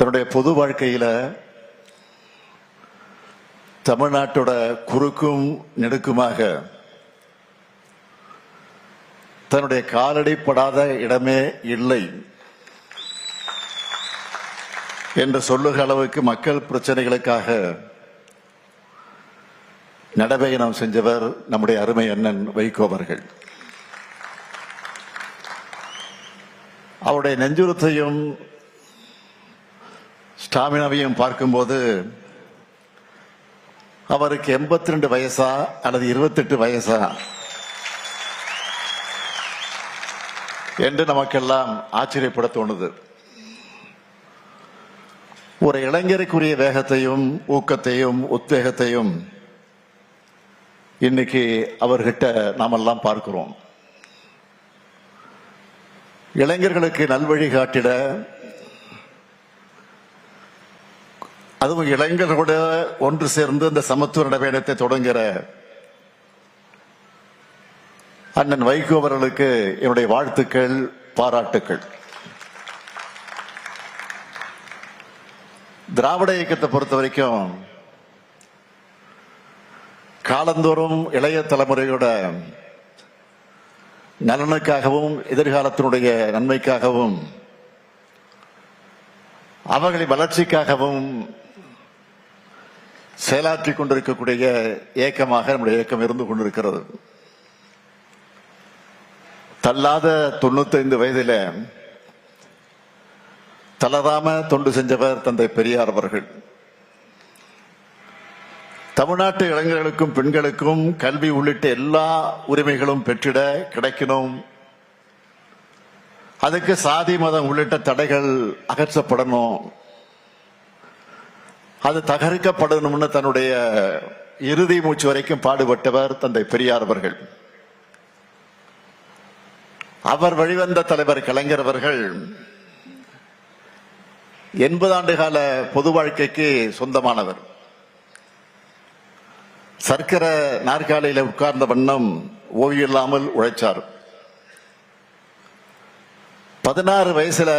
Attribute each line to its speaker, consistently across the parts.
Speaker 1: தன்னுடைய பொது வாழ்க்கையில தமிழ்நாட்டோட குறுக்கும் நெடுக்குமாக தன்னுடைய காலடி படாத இடமே இல்லை என்று சொல்லுகிற அளவுக்கு மக்கள் பிரச்சனைகளுக்காக நடைபயணம் செஞ்சவர் நம்முடைய அருமை அண்ணன் வைகோ அவர்கள். அவருடைய நெஞ்சுரத்தையும் ஸ்டாமினாவையும் பார்க்கும்போது அவருக்கு 82 வயசா அல்லது 28 வயசா என்று நமக்கெல்லாம் ஆச்சரியப்பட தோணுது. ஒரு இளைஞருக்குரிய வேகத்தையும் ஊக்கத்தையும் உத்வேகத்தையும் இன்னைக்கு அவர்கிட்ட நாமெல்லாம் பார்க்கிறோம். இளைஞர்களுக்கு நல்வழி காட்டிட, அதுவும் இளைஞர்களோட ஒன்று சேர்ந்து இந்த சமத்துவ நடைபயணத்தை தொடங்குகிற அண்ணன் வைகோ அவர்களுக்கு என்னுடைய வாழ்த்துக்கள், பாராட்டுக்கள். திராவிட இயக்கத்தை பொறுத்த வரைக்கும் காலந்தோறும் இளைய தலைமுறையோட நலனுக்காகவும் எதிர்காலத்தினுடைய நன்மைக்காகவும் அவர்களின் வளர்ச்சிக்காகவும் செயலாற்றிக் கொண்டிருக்கக்கூடிய இயக்கமாக நம்முடைய இயக்கம் இருந்து கொண்டிருக்கிறது. தள்ளாத 95 வயதில தளராம தொண்டு செஞ்சவர் தந்தை பெரியார் அவர்கள். தமிழ்நாட்டு இளைஞர்களுக்கும் பெண்களுக்கும் கல்வி உள்ளிட்ட எல்லா உரிமைகளும் பெற்றிட கிடைக்கணும், அதுக்கு சாதி மதம் உள்ளிட்ட தடைகள் அகற்றப்படணும், அது தகர்க்கப்படணும்னு தன்னுடைய இறுதி மூச்சு வரைக்கும் பாடுபட்டவர் தந்தை பெரியார் அவர்கள். அவர் வழிவந்த தலைவர் கலைஞர் அவர்கள் 80 ஆண்டு கால பொது வாழ்க்கைக்கு சொந்தமானவர். சர்க்கர நாற்காலியில உட்கார்ந்த வண்ணம் ஓய்வில்லாமல் உழைச்சார். 16 வயசுல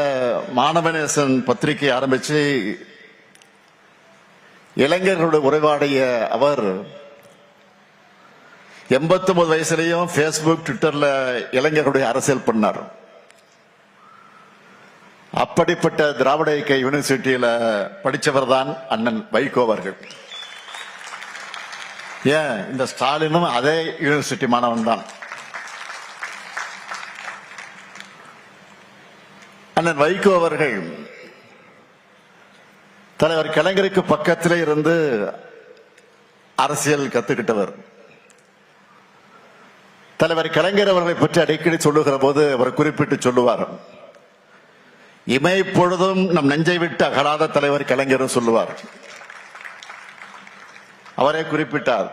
Speaker 1: மாணவநேசன் பத்திரிகை ஆரம்பிச்சு இளைஞர்களுடைய உரைவாடைய அவர் 89 வயசுலயும் பேஸ்புக், ட்விட்டர்ல இளைஞர்களுடைய அரசியல் பண்ணார். அப்படிப்பட்ட திராவிட இயக்க யூனிவர்சிட்டியில படிச்சவர் தான் அண்ணன் வைகோ அவர்கள். ஏன், இந்த ஸ்டாலினும் அதே யூனிவர்சிட்டி மாணவன் தான். அண்ணன் வைகோ அவர்கள் தலைவர் கலைஞருக்கு பக்கத்திலே இருந்து அரசியல் கத்துக்கிட்டவர். தலைவர் கலைஞர் அவர்களை பற்றி அடிக்கடி சொல்லுகிற போது அவர் குறிப்பிட்டு சொல்லுவார், இமை பொழுதும் நம் நெஞ்சை விட்டு அகலாத தலைவர் கலைஞரும் சொல்லுவார். அவரே குறிப்பிட்டார்.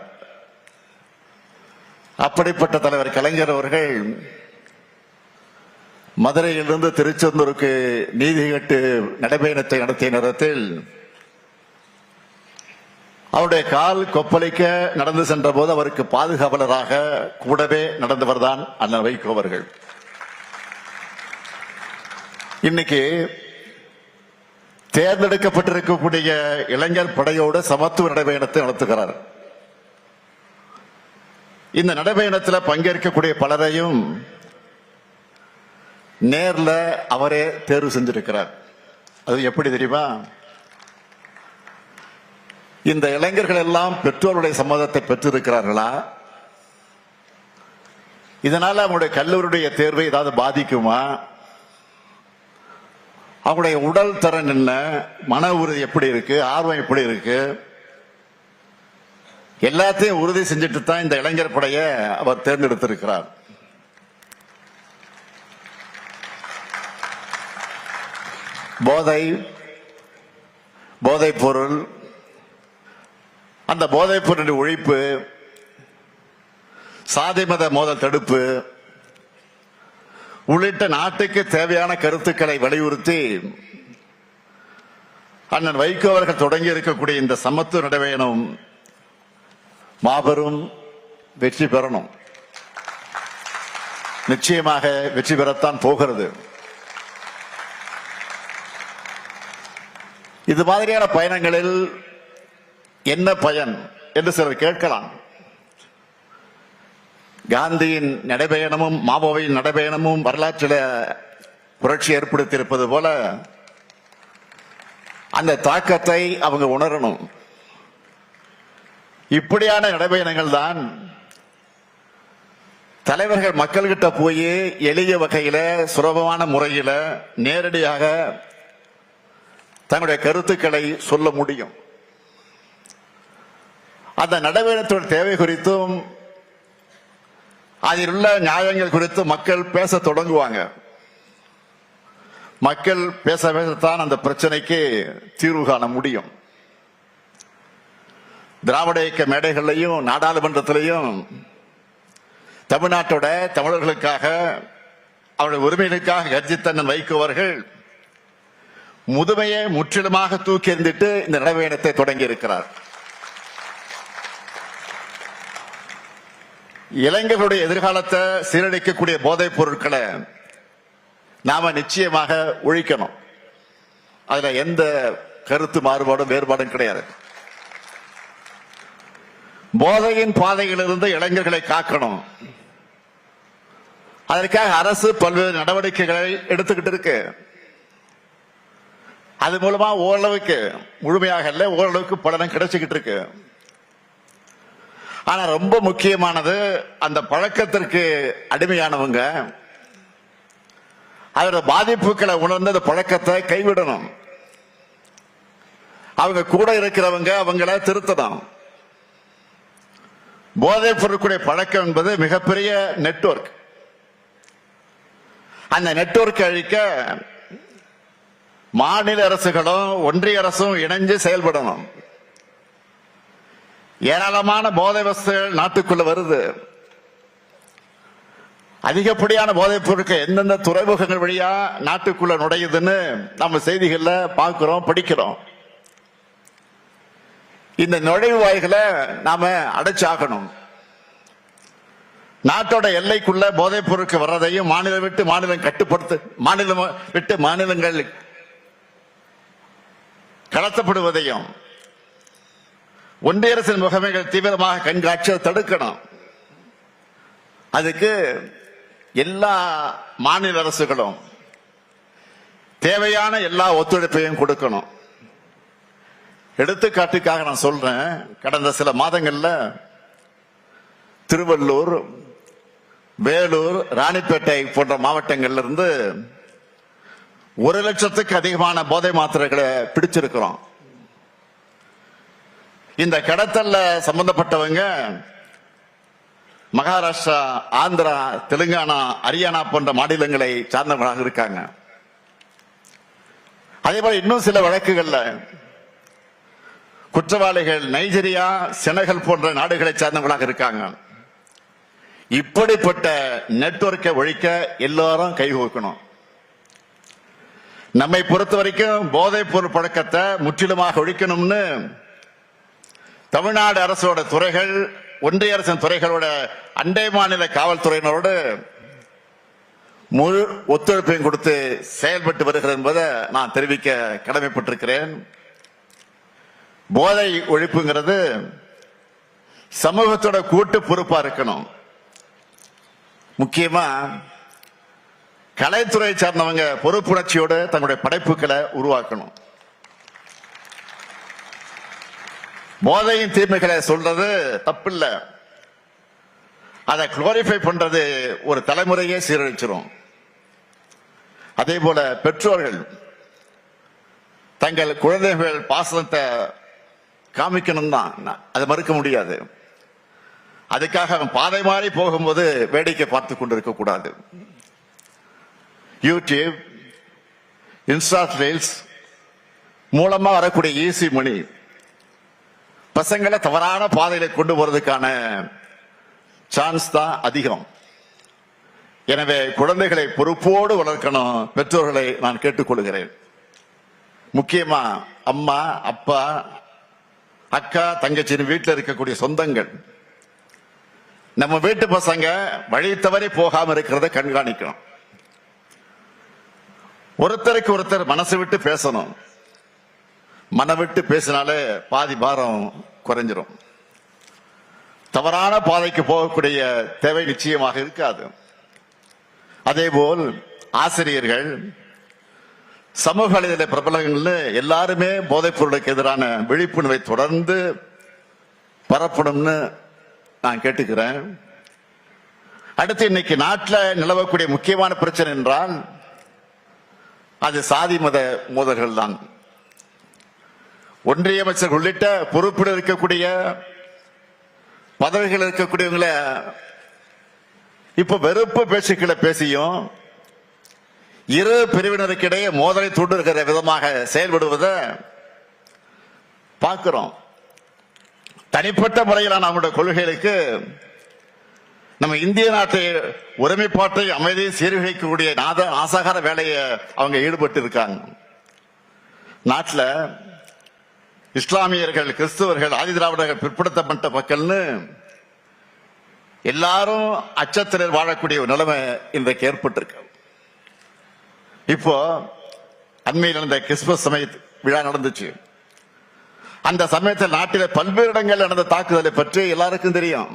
Speaker 1: அப்படிப்பட்ட தலைவர் கலைஞர் அவர்கள் மதுரையிலிருந்து திருச்செந்தூருக்கு நீதி கேட்டு நடைபயணத்தை நடத்திய நேரத்தில் அவருடைய கால் கொப்பளிக்க நடந்து சென்ற போது அவருக்கு பாதுகாவலராக கூடவே நடந்தவர் தான் அண்ணன் வைகோ அவர்கள். இன்னைக்கு தேர்ந்தெடுக்கப்பட்டிருக்கக்கூடிய இளைஞர் படையோடு சமத்துவ நடைபயணத்தை நடத்துகிறார். இந்த நடைபயணத்தில் பங்கேற்கக்கூடிய பலரையும் நேர்ல அவரே தேர்வு செஞ்சிருக்கிறார். அது எப்படி தெரியுமா? இந்த இளைஞர்கள் எல்லாம் பெற்றோருடைய சம்மதத்தை பெற்றிருக்கிறார்களா? இதனால அவங்களுடைய கல்லூரியுடைய தேர்வை ஏதாவது பாதிக்குமா? அவங்களுடைய உடல் தரம் என்ன, மன உறுதி எப்படி இருக்கு, ஆர்வம் எப்படி இருக்கு, எல்லாத்தையும் உறுதி செஞ்சுட்டு தான் இந்த இளைஞர் படையை அவர் தேர்ந்தெடுத்திருக்கிறார். போதைப் பொருள், அந்த போதைப் பொருளின் ஒழிப்பு, சாதி மத மோதல் தடுப்பு உள்ளிட்ட நாட்டுக்கு தேவையான கருத்துக்களை வலியுறுத்தி அண்ணன் வைகோ அவர்கள் தொடங்கி இருக்கக்கூடிய இந்த சமத்துவ நடைபயணம் மாபெரும் வெற்றி பெறணும். நிச்சயமாக வெற்றி பெறத்தான் போகிறது. இது மாதிரியான பயணங்களில் என்ன பயன் என்று சிலர் கேட்கலாம். காந்தியின் நடைபயணமும் மாவோவின் நடைபயணமும் வரலாற்றில் புரட்சி ஏற்படுத்தியிருப்பது போல அந்த தாக்கத்தை அவங்க உணரணும். இப்படியான நடைபயணங்கள் தான் தலைவர்கள் மக்கள்கிட்ட போய் எளிய வகையில சுலபமான முறையில நேரடியாக தங்களுடைய கருத்துக்களை சொல்ல முடியும். அந்த நடைபயணத்தோட தேவை குறித்தும் அதில் உள்ள நியாயங்கள் குறித்து மக்கள் பேச தொடங்குவாங்க. மக்கள் பேச பேசத்தான் அந்த பிரச்சனைக்கு தீர்வு காண முடியும். திராவிட இயக்க மேடைகளையும் நாடாளுமன்றத்திலையும் தமிழ்நாட்டோட தமிழர்களுக்காக அவருடைய உரிமைகளுக்காக கர்ஜித்தன்னன் வைக்குவர்கள் முதுமையை முற்றிலுமாக தூக்கி எறிந்துட்டு இந்த நடைபயணத்தை தொடங்கி இருக்கிறார். இளைஞர்களுடைய எதிர்காலத்தை சீரழிக்கக்கூடிய போதைப் பொருட்களை நாம நிச்சயமாக ஒழிக்கணும். அதுல எந்த கருத்து மாறுபாடும் வேறுபாடும் கிடையாது. போதையின் பாதையிலிருந்து இளைஞர்களை காக்கணும். அதற்காக அரசு பல்வேறு நடவடிக்கைகளை எடுத்துக்கிட்டு இருக்கு. அது மூலமா ஓரளவுக்கு முழுமையாக இல்ல, ஓரளவுக்கு பலனும் கிடைச்சுக்கிட்டு இருக்கு. ஆனா ரொம்ப முக்கியமானது அந்த பழக்கத்திற்கு அடிமையானவங்க அதோட பாதிப்புகளை உணர்ந்து அந்த பழக்கத்தை கைவிடணும். அவங்க கூட இருக்கிறவங்க அவங்கள திருத்தணும். போதைப் பொருட்களுடைய பழக்கம் என்பது மிகப்பெரிய நெட்வொர்க். அந்த நெட்வொர்க் அழிக்க மாநில அரசுகளும் ஒன்றிய அரசும் இணைஞ்சு செயல்படணும். ஏராளமான போதை வஸ்துகள் நாட்டுக்குள்ள வருது. அதிகப்படியான போதைப் பொருட்கள் எந்தெந்த துறைமுகங்கள் வழியா நாட்டுக்குள்ள நுழையுதுன்னு நம்ம செய்திகள்ல பார்க்கிறோம், படிக்கிறோம். இந்த நுழைவு வாய்களை நாம அடைச்சாகணும். நாட்டோட எல்லைக்குள்ள போதைப் பொருட்கள் வர்றதையும் மாநிலம் விட்டு மாநிலம் கட்டுப்படுத்த மாநிலம் விட்டு மாநிலங்கள் கடத்தப்படுவதையும் ஒன்றிய அரசின் முகமைகள் தீவிரமாக கண்காட்சியை தடுக்கணும். அதுக்கு எல்லா மாநில அரசுகளும் தேவையான எல்லா ஒத்துழைப்பையும் கொடுக்கணும். எடுத்துக்காட்டுக்காக நான் சொல்றேன், கடந்த சில மாதங்கள்ல திருவள்ளூர், வேலூர், ராணிப்பேட்டை போன்ற மாவட்டங்கள்ல இருந்து 1 லட்சத்துக்கு அதிகமான போதை மாத்திரைகளை பிடிச்சிருக்கிறோம். இந்த கடத்தல்ல சம்பந்தப்பட்டவங்க மகாராஷ்டிரா, ஆந்திரா, தெலுங்கானா, ஹரியானா போன்ற மாநிலங்களை சார்ந்தவர்களாக இருக்காங்க. அதே போல இன்னும் சில வழக்குகள்ல குற்றவாளிகள் நைஜீரியா, செனகல் போன்ற நாடுகளை சார்ந்தவர்களாக இருக்காங்க. இப்படிப்பட்ட நெட்வொர்க்கை ஒழிக்க எல்லாரும் கைகோக்கணும். நம்மை பொறுத்த வரைக்கும் போதைப் பொருள் பழக்கத்தை முற்றிலுமாக ஒழிக்கணும்னு தமிழ்நாடு அரசோட துறைகள், ஒன்றிய அரசின் துறைகளோட அண்டை மாநில காவல்துறையினரோடு முழு ஒத்துழைப்பையும் கொடுத்து செயல்பட்டு வருகிறது என்பதை நான் தெரிவிக்க கடமைப்பட்டிருக்கிறேன். போதை ஒழிப்புங்கிறது சமூகத்தோட கூட்டு பொறுப்பா இருக்கணும். முக்கியமா கலைத்துறை சார்ந்தவங்க பொறுப்புணர்ச்சியோடு தங்களுடைய படைப்புகளை உருவாக்கணும். போதையின் தீமைகளை சொல்றது தப்பில்ல, அதை குளோரிஃபை பண்றது ஒரு தலைமுறையே சீரழிச்சிரும். அதே போல பெற்றோர்கள் தங்கள் குழந்தைகள் பாசனத்தை காமிக்கணும் தான், அதை மறுக்க முடியாது. அதுக்காக அவன் பாதை மாறி போகும்போது வேடிக்கை பார்த்து கொண்டிருக்க கூடாது. யூடியூப், இன்ஸ்டா ரீல்ஸ் மூலமா வரக்கூடிய ஈஸி மணி பசங்களை தவறான பாதையில கொண்டு போறதுக்கான சான்ஸ் தான் அதிகம். எனவே குழந்தைகளை பொறுப்போடு வளர்க்கணும். பெற்றோர்களை நான் கேட்டுக்கொள்கிறேன். முக்கியமா அம்மா, அப்பா, அக்கா, தங்கச்சின்னு வீட்டில் இருக்கக்கூடிய சொந்தங்கள் நம்ம வீட்டு பசங்க வழி தவறி போகாம இருக்கிறத கண்காணிக்கணும். ஒருத்தருக்கு ஒருத்தர் மனசு விட்டு பேசணும். மனவிட்டு பேசினாலே பாதி பாரம் குறைஞ்சிரும். தவறான பாதைக்கு போகக்கூடிய தேவை நிச்சயமாக இருக்காது. அதேபோல் ஆசிரியர்கள், சமூக வலைதள பிரபலங்கள் எல்லாருமே போதைப் பொருளுக்கு எதிரான விழிப்புணர்வை தொடர்ந்து பரப்பணும்னு நான் கேட்டுக்கிறேன். அடுத்து இன்னைக்கு நாட்டில் நிலவக்கூடிய முக்கியமான பிரச்சனை என்றால் அது சாதி மத மோதல்கள் தான். ஒன்றிய அமைச்சர் உள்ளிட்ட பொறுப்பில் இருக்கக்கூடிய பதவிகள் இருக்கக்கூடியவங்களை இப்ப வெறுப்பு பேச்சுக்களை பேசியும் இரு பிரிவினருக்கிடையே மோதலை தூண்டுகிற விதமாக செயல்படுவதை பார்க்கிறோம். தனிப்பட்ட முறையிலான நம்முடைய கொள்கைகளுக்கு நம்ம இந்திய நாட்டை ஒருமைப்பாட்டை அமைதியை சீர்குலைக்கக்கூடிய நாசகார வேலையை அவங்க ஈடுபட்டு இருக்காங்க. நாட்டில் இஸ்லாமியர்கள், கிறிஸ்துவர்கள், ஆதி திராவிடர்கள், பிற்படுத்தப்பட்ட மக்கள்னு எல்லாரும் அச்சத்தில் வாழக்கூடிய ஒரு நிலைமை இன்றைக்கு ஏற்பட்டிருக்கு. இப்போ அண்மையில் நடந்த கிறிஸ்துமஸ் சமய விழா நடந்துச்சு. அந்த சமயத்தில் நாட்டில் பல்வேறு இடங்கள் நடந்த தாக்குதலை பற்றி எல்லாருக்கும் தெரியும்.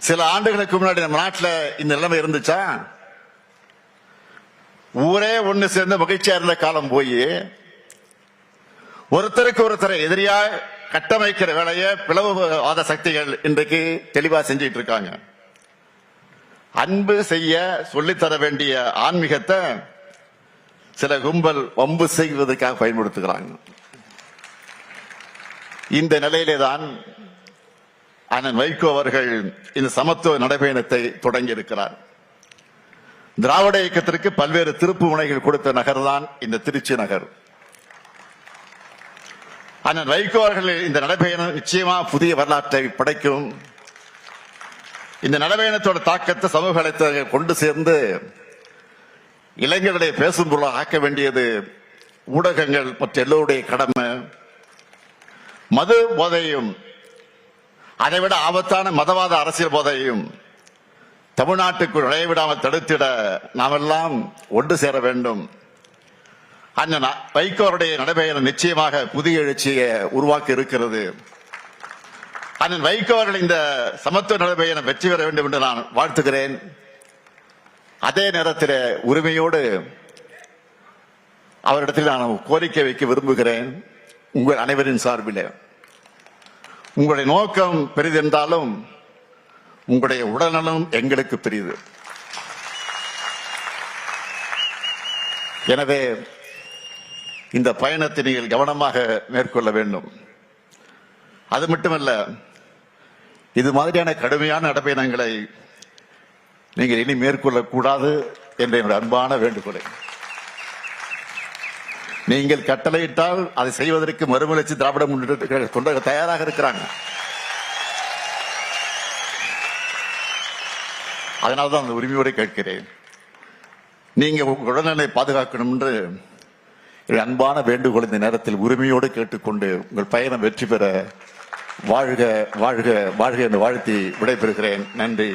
Speaker 1: சில ஆண்டுகளுக்கு முன்னாடி நம்ம நாட்டில் இந்த நிலைமை இருந்துச்சா? ஊரே ஒண்ணு சேர்ந்து மகிழ்ச்சியா இருந்த காலம் போய் ஒருத்தருக்கு ஒருத்தரை எதிரியா கட்டமைக்கிற வேலையை பிளவுவாத சக்திகள் இன்றைக்கு தெளிவா செஞ்சிட்டு இருக்காங்க. அன்பு செய்ய சொல்லித்தர வேண்டிய ஆன்மீகத்தை சில கும்பல் வம்பு செய்வதற்காக பயன்படுத்துகிறாங்க. இந்த நிலையிலே தான் அண்ணன் வைகோ அவர்கள் இந்த சமத்துவ நடைபயணத்தை தொடங்கி இருக்கிறார். திராவிட இயக்கத்திற்கு பல்வேறு திருப்பு முனைகள் கொடுத்த நகர் தான் இந்த திருச்சி நகர். அண்ணன் வைகோ அவர்கள் இந்த நடைபயணம் நிச்சயமா புதிய வரலாற்றை படைக்கும். இந்த நடைபயணத்தோட தாக்கத்தை சமூக வலைத்தளங்கள் கொண்டு சேர்ந்து இளைஞர்களை பேசும் பொருளாக ஆக்க வேண்டியது ஊடகங்கள் மற்ற எல்லோருடைய கடமை. மது போதையும் அதைவிட ஆபத்தான மதவாத அரசியல் போதையும் தமிழ்நாட்டுக்குள் நுழைவிடாமல் தடுத்திட நாமெல்லாம் ஒன்று சேர வேண்டும். அண்ணன் வைகோருடைய நடைபயணம் நிச்சயமாக புதிய எழுச்சியை உருவாக்கி இருக்கிறது. அண்ணன் வைகோ அவர்கள் இந்த சமத்துவ நடைபயணம் வெற்றி பெற வேண்டும் என்று நான் வாழ்த்துகிறேன். அதே நேரத்தில் உரிமையோடு அவரிடத்தில் நான் கோரிக்கை வைக்க விரும்புகிறேன். உங்கள் அனைவரின் சார்பில் உங்களுடைய நோக்கம் பெரிதென்றாலும் உங்களுடைய உடல்நலம் எங்களுக்கு பெரியது. எனவே இந்த பயணத்தை நீங்கள் கவனமாக மேற்கொள்ள வேண்டும். அது மட்டுமல்ல, இது மாதிரியான கடுமையான நடைபயணங்களை நீங்கள் இனி மேற்கொள்ளக்கூடாது என்ற என்னுடைய அன்பான வேண்டுகோளை நீங்கள் கட்டளையிட்டால் அதை செய்வதற்கு மறுமலர்ச்சி திராவிட முன்னேற்ற தொண்டர்கள் தயாராக இருக்கிறாங்க. அதனால்தான் அந்த உரிமையோடு கேட்கிறேன். நீங்க உங்கள் உடல்நிலை பாதுகாக்கணும் என்று அன்பான வேண்டுகோள் இந்த நேரத்தில் உரிமையோடு கேட்டுக்கொண்டு உங்கள் பயணம் வெற்றி பெற வாழ்க வாழ்க வாழ்க என்று வாழ்த்தி விடைபெறுகிறேன். நன்றி.